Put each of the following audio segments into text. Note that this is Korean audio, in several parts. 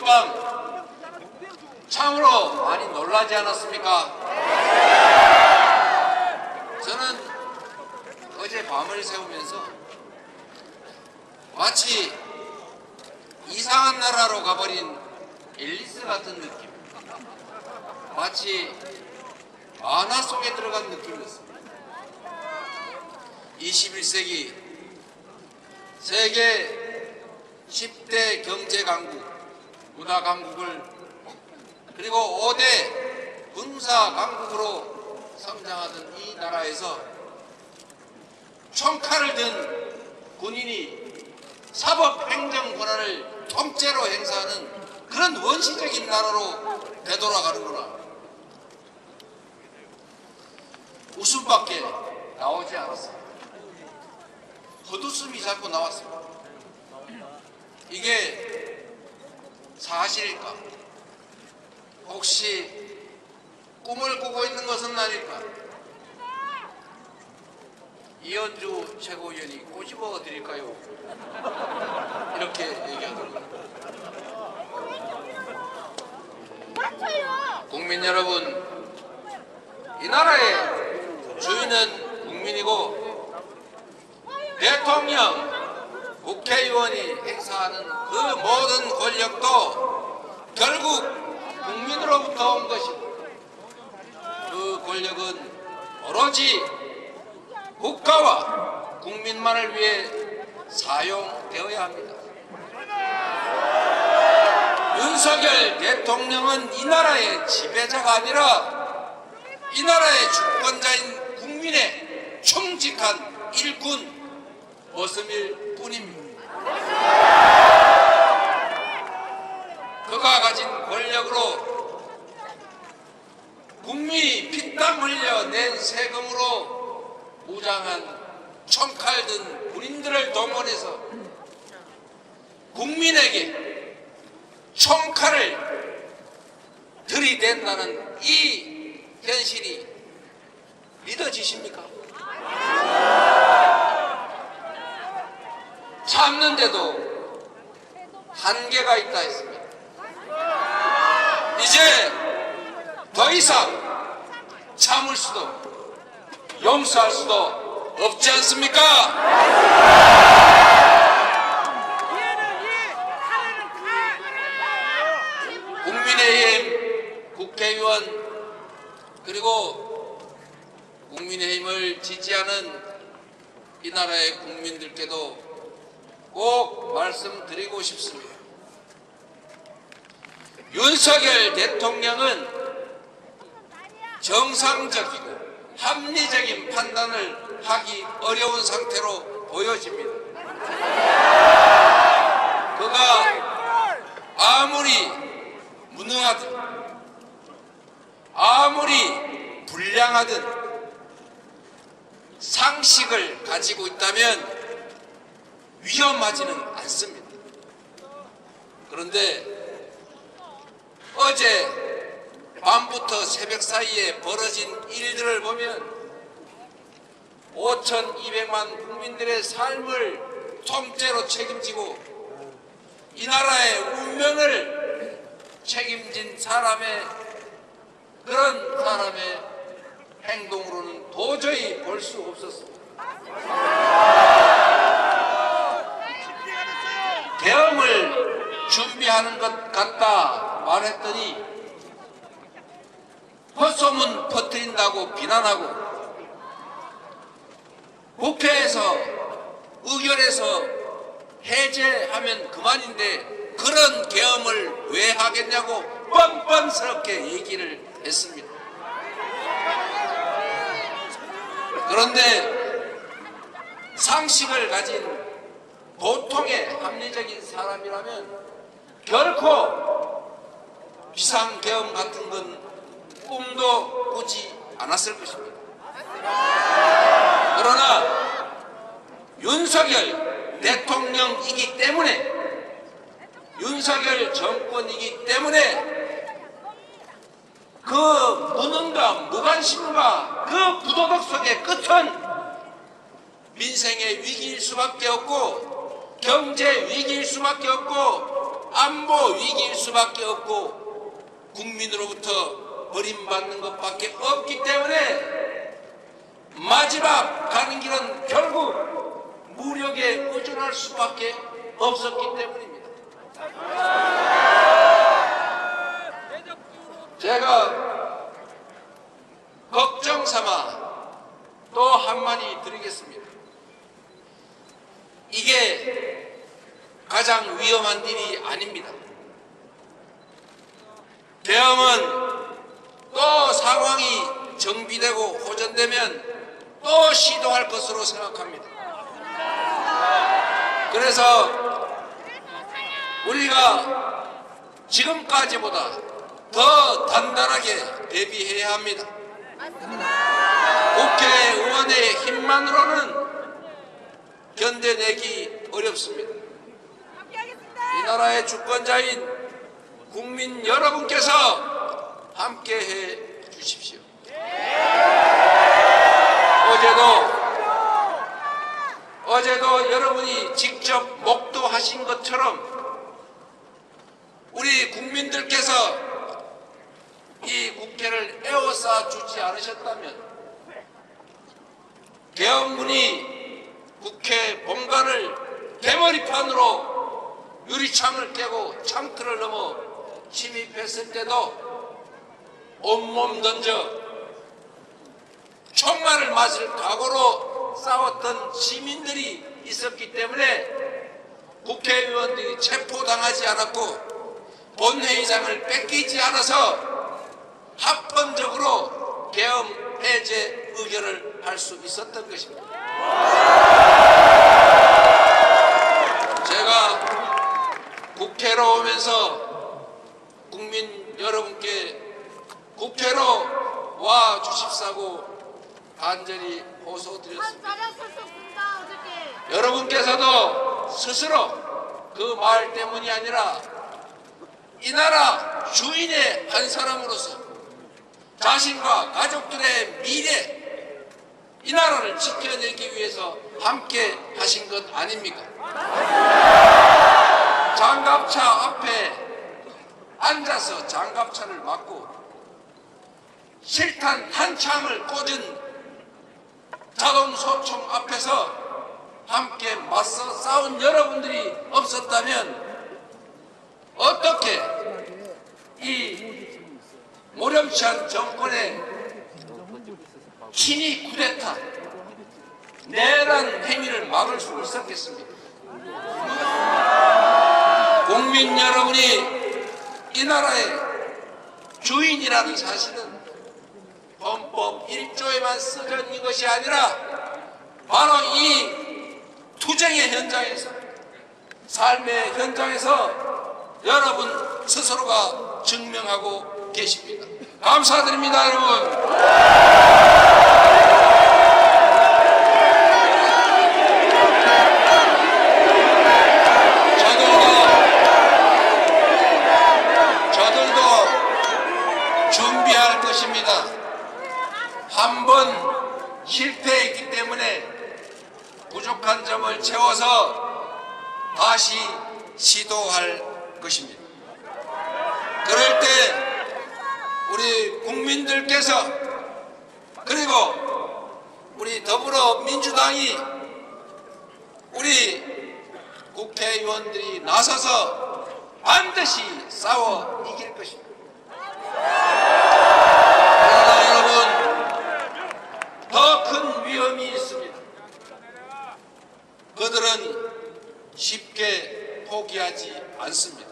어젯밤 참으로 많이 놀라지 않았습니까? 저는 어제 밤을 새우면서 마치 이상한 나라로 가버린 앨리스 같은 느낌, 마치 만화 속에 들어간 느낌이었습니다. 21세기 세계 10대 경제 강국, 문화 강국을 그리고 5대 군사 강국으로 성장하던 이 나라에서 총칼을 든 군인이 사법 행정 권한을 통째로 행사하는 그런 원시적인 나라로 되돌아가는구나. 웃음밖에 나오지 않았어요. 헛웃음이 자꾸 나왔습니다. 이게 사실일까? 혹시 꿈을 꾸고 있는 것은 아닐까? 이현주 최고위원이 꼬집어 드릴까요? 이렇게 얘기하더라고요. 국민 여러분, 이 나라의 주인은 국민이고 대통령, 국회의원이 행사하는 그 모든 권력도 결국 국민으로부터 온 것이고 그 권력은 오로지 국가와 국민만을 위해 사용되어야 합니다. 윤석열 대통령은 이 나라의 지배자가 아니라 이 나라의 주권자인 국민의 충직한 일꾼 모습일 뿐입니다. 그가 가진 권력으로 국민이 피땀 흘려 낸 세금으로 무장한 총칼 든 군인들을 동원해서 국민에게 총칼을 들이댄다는 이 현실이 믿어지십니까? 참는데도 한계가 있다 했습니다. 이제 더 이상 참을 수도 용서할 수도 없지 않습니까? 국민의힘 국회의원 그리고 국민의힘을 지지하는 이 나라의 국민들께도 꼭 말씀드리고 싶습니다. 윤석열 대통령은 정상적이고 합리적인 판단을 하기 어려운 상태로 보여집니다. 그가 아무리 무능하든 아무리 불량하든 상식을 가지고 있다면 위험하지는 않습니다. 그런데 어제 밤부터 새벽 사이에 벌어진 일들을 보면 5,200만 국민들의 삶을 통째로 책임지고 이 나라의 운명을 책임진 그런 사람의 행동으로는 도저히 볼 수 없었습니다. 계엄을 준비하는 것 같다 말했더니 헛소문 퍼뜨린다고 비난하고 국회에서 의결해서 해제하면 그만인데 그런 계엄을 왜 하겠냐고 뻔뻔스럽게 얘기를 했습니다. 그런데 상식을 가진 보통의 합리적인 사람이라면 결코 비상계엄 같은 건 꿈도 꾸지 않았을 것입니다. 그러나 윤석열 대통령이기 때문에 윤석열 정권이기 때문에 그 무능과 무관심과 그 부도덕 속의 끝은 민생의 위기일 수밖에 없고 경제 위기일 수밖에 없고 안보 위기일 수밖에 없고 국민으로부터 버림받는 것밖에 없기 때문에 마지막 가는 길은 결국 무력에 의존할 수밖에 없었기 때문입니다. 제가 걱정 삼아 또 한마디 드리겠습니다. 이게 가장 위험한 일이 아닙니다. 계엄은 또 상황이 정비되고 호전되면 또 시도할 것으로 생각합니다. 그래서 우리가 지금까지보다 더 단단하게 대비해야 합니다. 국회의원의 힘만으로는 견뎌내기 어렵습니다. 이 나라의 주권자인 국민 여러분께서 함께해 주십시오. 어제도 여러분이 직접 목도하신 것처럼 우리 국민들께서 이 국회를 에워싸 주지 않으셨다면 계엄군이 국회 본관을 개머리판으로 유리창을 깨고 창틀을 넘어 침입했을 때도 온몸 던져 총알을 맞을 각오로 싸웠던 시민들이 있었기 때문에 국회의원들이 체포당하지 않았고 본회의장을 뺏기지 않아서 합헌적으로 계엄 해제 의결을 할 수 있었던 것입니다. 제가 국회로 오면서 국민 여러분께 국회로 와 주십사고 간절히 호소드렸습니다. 여러분께서도 스스로 그 말 때문이 아니라 이 나라 주인의 한 사람으로서 자신과 가족들의 미래, 이 나라를 지켜내기 위해서 함께 하신 것 아닙니까? 장갑차 앞에 앉아서 장갑차를 맞고 실탄 한 창을 꽂은 자동소총 앞에서 함께 맞서 싸운 여러분들이 없었다면 어떻게 이 모렴치한 정권의 친위 쿠데타 내란 행위를 막을 수 있었겠습니까? 국민 여러분이 이 나라의 주인이라는 사실은 헌법 1조에만 쓰여진 것이 아니라 바로 이 투쟁의 현장에서, 삶의 현장에서 여러분 스스로가 증명하고 계십니다. 감사드립니다, 여러분. 저들도 준비할 것입니다. 한 번 실패했기 때문에 부족한 점을 채워서 다시 시도할 것입니다. 그럴 때 우리 국민들께서 그리고 우리 더불어민주당이 우리 국회의원들이 나서서 반드시 싸워 이길 것입니다. 그러나 여러분, 더 큰 위험이 있습니다. 그들은 쉽게 포기하지 않습니다.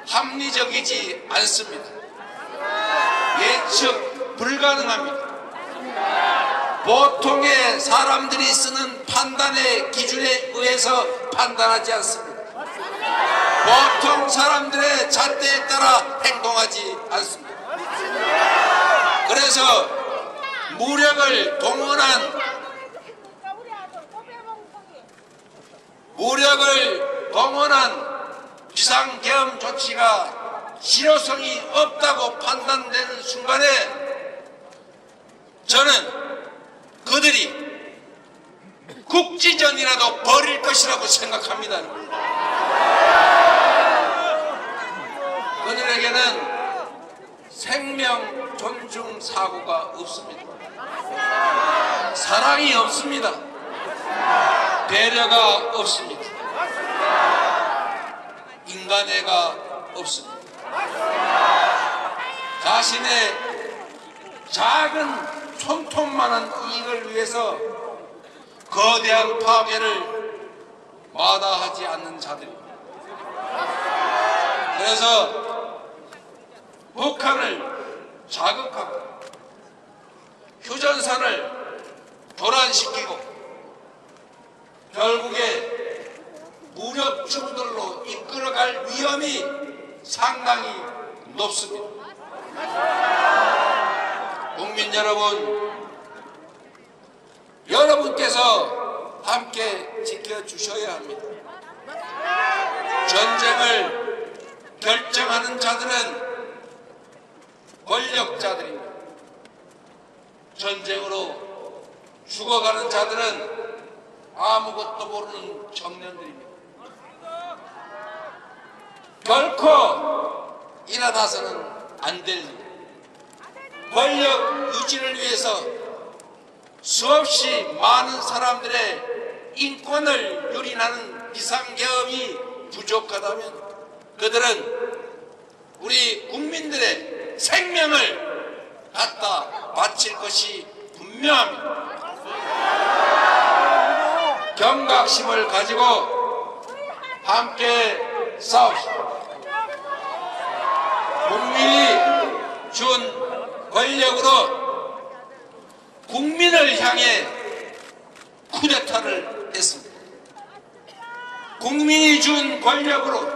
합리적이지 않습니다. 예측 불가능합니다. 보통의 사람들이 쓰는 판단의 기준에 의해서 판단하지 않습니다. 보통 사람들의 잣대에 따라 행동하지 않습니다. 그래서 무력을 동원한 비상계엄 조치가 실효성이 없다고 판단되는 순간에 저는 그들이 국지전이라도 벌일 것이라고 생각합니다. 그들에게는 생명 존중 사고가 없습니다. 사랑이 없습니다. 배려가 없습니다. 인간애가 없습니다. 자신의 작은 손톱만한 이익을 위해서 거대한 파괴를 마다하지 않는 자들입니다. 그래서 북한을 자극하고 휴전선을 도란시키고 결국에 무력 충돌로 이끌어갈 위험이 상당히 높습니다. 국민 여러분, 여러분께서 함께 지켜주셔야 합니다. 전쟁을 결정하는 자들은 권력자들입니다. 전쟁으로 죽어가는 자들은 아무것도 모르는 청년들입니다. 결코 일어나서는 안 될 일. 권력 유지를 위해서 수없이 많은 사람들의 인권을 유린하는 비상계엄이 부족하다면 그들은 우리 국민들의 생명을 갖다 바칠 것이 분명합니다. 경각심을 가지고 함께 싸웁시다. 국민이 준 권력으로 국민을 향해 쿠데타를 했습니다. 국민이 준 권력으로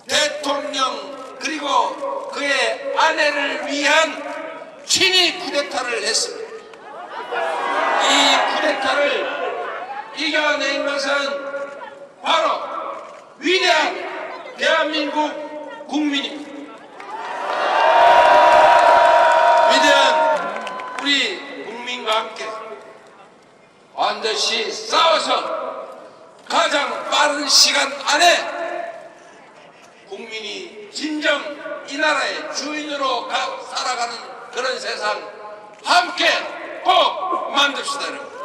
대통령 그리고 그의 아내를 위한 친위 쿠데타를 했습니다. 이 쿠데타를 이겨낸 것은 바로 위대한 대한민국 국민입니다. 위대한 우리 국민과 함께 반드시 싸워서 가장 빠른 시간 안에 국민이 진정 이 나라의 주인으로 살아가는 그런 세상 함께 꼭 만듭시다. 여러분.